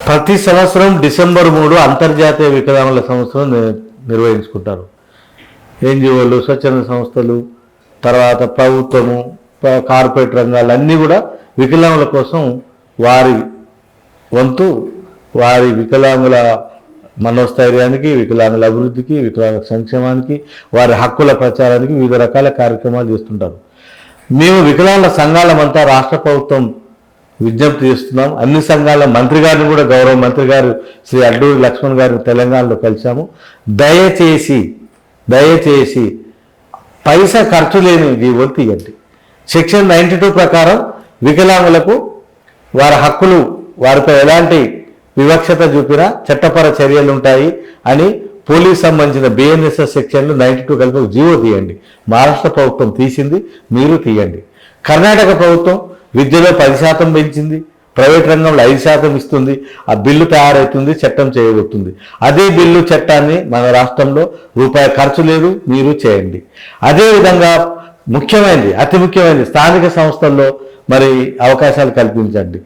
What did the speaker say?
ప్రతి సంవత్సరం డిసెంబర్ 3 అంతర్జాతీయ వికలాంగుల సంవత్సరం నిర్వహించుకుంటారు. ఎన్జిఓలు, స్వచ్ఛంద సంస్థలు, తర్వాత ప్రభుత్వము, కార్పొరేట్ రంగాలు అన్నీ కూడా వికలాంగుల కోసం వారి వంతు, వారి వికలాంగుల మనోస్థైర్యానికి, వికలాంగుల అభివృద్ధికి, వికలాంగుల సంక్షేమానికి, వారి హక్కుల ప్రచారానికి వివిధ రకాల కార్యక్రమాలు చేస్తుంటారు. మేము వికలాంగుల సంఘాలమంతా రాష్ట్ర ప్రభుత్వం విజ్ఞప్తి చేస్తున్నాం. అన్ని సంఘాల మంత్రి గారిని కూడా, గౌరవ మంత్రి గారు శ్రీ అడ్డూరి లక్ష్మణ్ గారిని తెలంగాణలో కలిశాము. దయచేసి పైసా ఖర్చు లేని జీవోలు తీయండి. సెక్షన్ 92 ప్రకారం వికలాంగులకు వారి హక్కులు, వారిపై ఎలాంటి వివక్షత చూపినా చట్టపర చర్యలు ఉంటాయి అని పోలీస్ సంబంధించిన బిఎన్ఎస్ఎస్ సెక్షన్లు 92 కలిపి ఒక జీవో తీయండి. మహారాష్ట్ర ప్రభుత్వం తీసింది, మీరు తీయండి. కర్ణాటక ప్రభుత్వం విద్యలో 10% పెంచింది, ప్రైవేట్ రంగంలో 5% ఇస్తుంది. ఆ బిల్లు తయారవుతుంది, చట్టం చేయబోతుంది. అదే బిల్లు చట్టాన్ని మన రాష్ట్రంలో రూపాయి ఖర్చు లేదు, మీరు చేయండి. అదేవిధంగా ముఖ్యమైనది, అతి ముఖ్యమైనది, స్థానిక సంస్థల్లో మరి అవకాశాలు కల్పించండి.